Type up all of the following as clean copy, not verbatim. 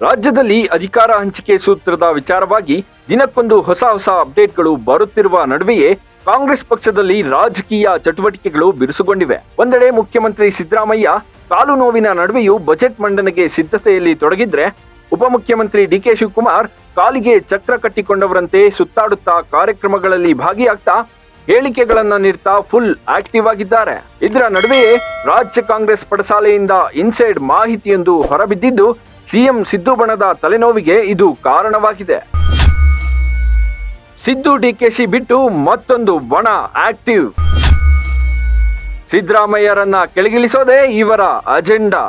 ರಾಜ್ಯದಲ್ಲಿ ಅಧಿಕಾರ ಹಂಚಿಕೆ ಸೂತ್ರದ ವಿಚಾರವಾಗಿ ದಿನಕ್ಕೊಂದು ಹೊಸ ಅಪ್ಡೇಟ್ಗಳು ಬರುತ್ತಿರುವ ನಡುವೆಯೇ ಕಾಂಗ್ರೆಸ್ ಪಕ್ಷದಲ್ಲಿ ರಾಜಕೀಯ ಚಟುವಟಿಕೆಗಳು ಬಿರುಸುಗೊಂಡಿವೆ. ಒಂದೆಡೆ ಮುಖ್ಯಮಂತ್ರಿ ಸಿದ್ದರಾಮಯ್ಯ ಕಾಲು ನೋವಿನ ನಡುವೆಯೂ ಬಜೆಟ್ ಮಂಡನೆಗೆ ಸಿದ್ಧತೆಯಲ್ಲಿ ತೊಡಗಿದ್ರೆ, ಉಪಮುಖ್ಯಮಂತ್ರಿ ಡಿಕೆ ಶಿವಕುಮಾರ್ ಕಾಲಿಗೆ ಚಕ್ರ ಕಟ್ಟಿಕೊಂಡವರಂತೆ ಸುತ್ತಾಡುತ್ತಾ ಕಾರ್ಯಕ್ರಮಗಳಲ್ಲಿ ಭಾಗಿಯಾಗ್ತಾ ಹೇಳಿಕೆಗಳನ್ನ ನೀಡ್ತಾ ಫುಲ್ ಆಕ್ಟಿವ್ ಆಗಿದ್ದಾರೆ. ಇದರ ನಡುವೆಯೇ ರಾಜ್ಯ ಕಾಂಗ್ರೆಸ್ ಪಡಸಾಲೆಯಿಂದ ಇನ್ಸೈಡ್ ಮಾಹಿತಿಯೊಂದು ಹೊರಬಿದ್ದಿದ್ದು ಸಿಎಂ ಸಿದ್ದು ಬಣದ ತಲೆನೋವಿಗೆ ಇದು ಕಾರಣವಾಗಿದೆ. ಸಿದ್ದು ಡಿಕೆಶಿ ಬಿಟ್ಟು ಮತ್ತೊಂದು ಬಣ ಆಕ್ಟಿವ್. ಸಿದ್ದರಾಮಯ್ಯರನ್ನ ಕೆಳಗಿಳಿಸೋದೇ ಇವರ ಅಜೆಂಡಾ.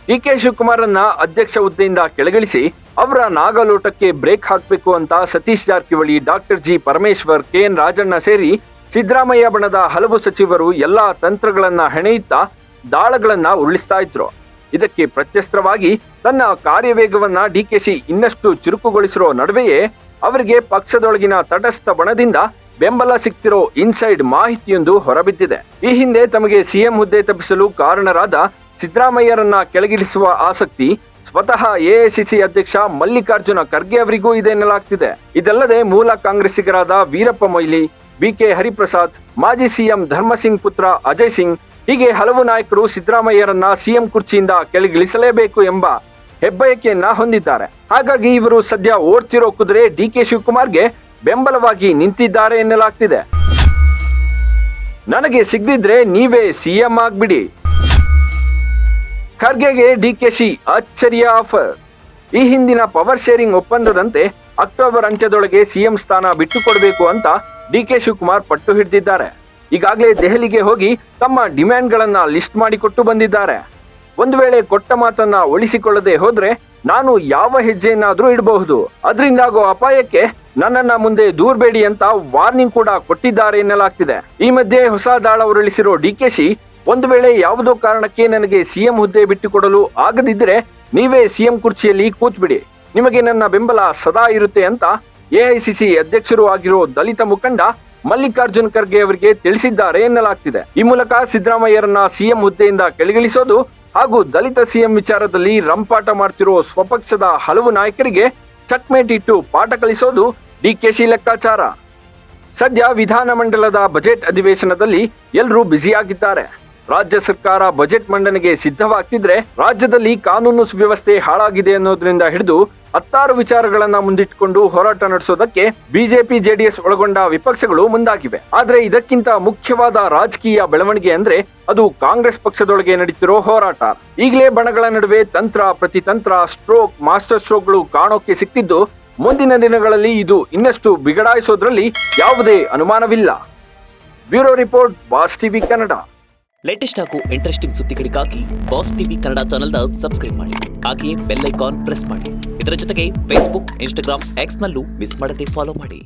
ಡಿಕೆ ಶಿವಕುಮಾರನ್ನ ಅಧ್ಯಕ್ಷ ಹುದ್ದೆಯಿಂದ ಕೆಳಗಿಳಿಸಿ ಅವರ ನಾಗಲೋಟಕ್ಕೆ ಬ್ರೇಕ್ ಹಾಕಬೇಕು ಅಂತ Satish Jarkiholi, doctor G Parameshwar, KN Rajanna ಸೇರಿ ಸಿದ್ದರಾಮಯ್ಯ ಬಣದ ಹಲವು ಸಚಿವರು ಎಲ್ಲಾ ತಂತ್ರಗಳನ್ನ ಹೆಣೆಯುತ್ತಾ ದಾಳಗಳನ್ನ ಉರುಳಿಸ್ತಾ ಇದ್ರು. ಇದಕ್ಕೆ ಪ್ರತ್ಯಸ್ತ್ರವಾಗಿ ತನ್ನ ಕಾರ್ಯವೇಗವನ್ನ ಡಿಕೆಶಿ ಇನ್ನಷ್ಟು ಚುರುಕುಗೊಳಿಸಿರೋ ನಡುವೆಯೇ ಅವರಿಗೆ ಪಕ್ಷದೊಳಗಿನ ತಟಸ್ಥ ಬಣದಿಂದ ಬೆಂಬಲ ಸಿಗ್ತಿರೋ ಇನ್ಸೈಡ್ ಮಾಹಿತಿಯೊಂದು ಹೊರಬಿದ್ದಿದೆ. ಈ ಹಿಂದೆ ತಮಗೆ ಸಿಎಂ ಹುದ್ದೆ ತಪ್ಪಿಸಲು ಕಾರಣರಾದ ಸಿದ್ದರಾಮಯ್ಯರನ್ನ ಕೆಳಗಿಳಿಸುವ ಆಸಕ್ತಿ ಸ್ವತಃ ಎಐಸಿಸಿ ಅಧ್ಯಕ್ಷ ಮಲ್ಲಿಕಾರ್ಜುನ ಖರ್ಗೆ ಅವರಿಗೂ ಇದೆ ಎನ್ನಲಾಗ್ತಿದೆ. ಇದಲ್ಲದೆ ಮೂಲ ಕಾಂಗ್ರೆಸ್ಸಿಗರಾದ ವೀರಪ್ಪ ಮೊಯ್ಲಿ, ಬಿಕೆ ಹರಿಪ್ರಸಾದ್, ಮಾಜಿ ಸಿಎಂ ಧರ್ಮಸಿಂಗ್ ಪುತ್ರ ಅಜಯ್ ಸಿಂಗ್ ಹೀಗೆ ಹಲವು ನಾಯಕರು ಸಿದ್ದರಾಮಯ್ಯರನ್ನ ಸಿಎಂ ಕುರ್ಚಿಯಿಂದ ಕೆಳಗಿಳಿಸಲೇಬೇಕು ಎಂಬ ಹೆಬ್ಬಯಕೆಯನ್ನ ಹೊಂದಿದ್ದಾರೆ. ಹಾಗಾಗಿ ಇವರು ಸದ್ಯ ಓಡ್ತಿರೋ ಕುದುರೆ ಡಿಕೆ ಶಿವಕುಮಾರ್ಗೆ ಬೆಂಬಲವಾಗಿ ನಿಂತಿದ್ದಾರೆ ಎನ್ನಲಾಗ್ತಿದೆ. ನನಗೆ ಸಿಗದಿದ್ರೆ ನೀವೇ ಸಿಎಂ ಆಗ್ಬಿಡಿ. ಖರ್ಗೆಗೆ ಡಿಕೆಶಿ ಅಚ್ಚರಿಯ ಆಫರ್. ಈ ಹಿಂದಿನ ಪವರ್ ಶೇರಿಂಗ್ ಒಪ್ಪಂದದಂತೆ ಅಕ್ಟೋಬರ್ ಅಂತ್ಯದೊಳಗೆ ಸಿಎಂ ಸ್ಥಾನ ಬಿಟ್ಟುಕೊಡಬೇಕು ಅಂತ ಡಿಕೆ ಶಿವಕುಮಾರ್ ಪಟ್ಟು ಹಿಡಿದಿದ್ದಾರೆ. ಈಗಾಗಲೇ ದೆಹಲಿಗೆ ಹೋಗಿ ತಮ್ಮ ಡಿಮ್ಯಾಂಡ್ಗಳನ್ನ ಲಿಸ್ಟ್ ಮಾಡಿಕೊಟ್ಟು ಬಂದಿದ್ದಾರೆ. ಒಂದು ವೇಳೆ ಕೊಟ್ಟ ಮಾತನ್ನ ಉಳಿಸಿಕೊಳ್ಳದೆ ಹೋದ್ರೆ ನಾನು ಯಾವ ಹೆಜ್ಜೆಯನ್ನಾದ್ರೂ ಇಡಬಹುದು, ಅದರಿಂದಾಗೋ ಅಪಾಯಕ್ಕೆ ನನ್ನನ್ನ ಮುಂದೆ ದೂರಬೇಡಿ ಅಂತ ವಾರ್ನಿಂಗ್ ಕೂಡ ಕೊಟ್ಟಿದ್ದಾರೆ ಎನ್ನಲಾಗ್ತಿದೆ. ಈ ಮಧ್ಯೆ ಹೊಸ ದಾಳ ಉರುಳಿಸಿರೋ ಡಿಕೆಶಿ, ಒಂದು ವೇಳೆ ಯಾವುದೋ ಕಾರಣಕ್ಕೆ ನನಗೆ ಸಿಎಂ ಹುದ್ದೆ ಬಿಟ್ಟುಕೊಡಲು ಆಗದಿದ್ರೆ ನೀವೇ ಸಿಎಂ ಕುರ್ಚಿಯಲ್ಲಿ ಕೂತ್ಬಿಡಿ, ನಿಮಗೆ ನನ್ನ ಬೆಂಬಲ ಸದಾ ಇರುತ್ತೆ ಅಂತ ಎಐಸಿಸಿ ಅಧ್ಯಕ್ಷರು ಆಗಿರೋ ದಲಿತ ಮುಖಂಡ ಮಲ್ಲಿಕಾರ್ಜುನ್ ಖರ್ಗೆ ಅವರಿಗೆ ತಿಳಿಸಿದ್ದಾರೆ ಎನ್ನಲಾಗ್ತಿದೆ. ಈ ಮೂಲಕ ಸಿದ್ದರಾಮಯ್ಯರನ್ನ ಸಿಎಂ ಹುದ್ದೆಯಿಂದ ಕೆಳಗಿಳಿಸೋದು ಹಾಗೂ ದಲಿತ ಸಿಎಂ ವಿಚಾರದಲ್ಲಿ ರಂಪಾಟ ಮಾಡ್ತಿರೋ ಸ್ವಪಕ್ಷದ ಹಲವು ನಾಯಕರಿಗೆ ಚಕ್ಮೇಟ್ ಇಟ್ಟು ಪಾಠ ಕಲಿಸೋದು ಡಿಕೆಶಿ ಲೆಕ್ಕಾಚಾರ. ಸದ್ಯ ವಿಧಾನಮಂಡಲದ ಬಜೆಟ್ ಅಧಿವೇಶನದಲ್ಲಿ ಎಲ್ಲರೂ ಬ್ಯುಸಿಯಾಗಿದ್ದಾರೆ. ರಾಜ್ಯ ಸರ್ಕಾರ ಬಜೆಟ್ ಮಂಡನೆಗೆ ಸಿದ್ಧವಾಗ್ತಿದ್ರೆ ರಾಜ್ಯದಲ್ಲಿ ಕಾನೂನು ಸುವ್ಯವಸ್ಥೆ ಹಾಳಾಗಿದೆ ಅನ್ನೋದ್ರಿಂದ ಹಿಡಿದು 16 ವಿಚಾರಗಳನ್ನ ಮುಂದಿಟ್ಟುಕೊಂಡು ಹೋರಾಟ ನಡೆಸೋದಕ್ಕೆ ಬಿಜೆಪಿ ಜೆಡಿಎಸ್ ಒಳಗೊಂಡ ವಿಪಕ್ಷಗಳು ಮುಂದಾಗಿವೆ. ಆದ್ರೆ ಇದಕ್ಕಿಂತ ಮುಖ್ಯವಾದ ರಾಜಕೀಯ ಬೆಳವಣಿಗೆ ಅಂದ್ರೆ ಅದು ಕಾಂಗ್ರೆಸ್ ಪಕ್ಷದೊಳಗೆ ನಡೀತಿರೋ ಹೋರಾಟ. ಈಗಲೇ ಬಣಗಳ ನಡುವೆ ತಂತ್ರ ಪ್ರತಿತಂತ್ರ, ಸ್ಟ್ರೋಕ್ ಮಾಸ್ಟರ್ ಸ್ಟ್ರೋಕ್ಗಳು ಕಾಣೋಕೆ ಸಿಕ್ತಿದ್ದು ಮುಂದಿನ ದಿನಗಳಲ್ಲಿ ಇದು ಇನ್ನಷ್ಟು ಬಿಗಡಾಯಿಸೋದ್ರಲ್ಲಿ ಯಾವುದೇ ಅನುಮಾನವಿಲ್ಲ. Bureau report, boss TV Kannada. Latest ಹಾಗೂ ಇಂಟ್ರೆಸ್ಟಿಂಗ್ ಸುದ್ದಿಗಳಿಗಾಗಿ ಬಾಸ್ ಟಿವಿ ಕನ್ನಡ ಚಾನೆಲ್ನ ಸಬ್ಸ್ಕ್ರೈಬ್ ಮಾಡಿ, ಹಾಗೆಯೇ ಬೆಲ್ ಐಕಾನ್ ಪ್ರೆಸ್ ಮಾಡಿ. ಇದರ ಜೊತೆಗೆ ಫೇಸ್ಬುಕ್, ಇನ್ಸ್ಟಾಗ್ರಾಮ್, ಎಕ್ಸ್ ನಲ್ಲೂ ಮಿಸ್ ಮಾಡದೆ ಫಾಲೋ ಮಾಡಿ.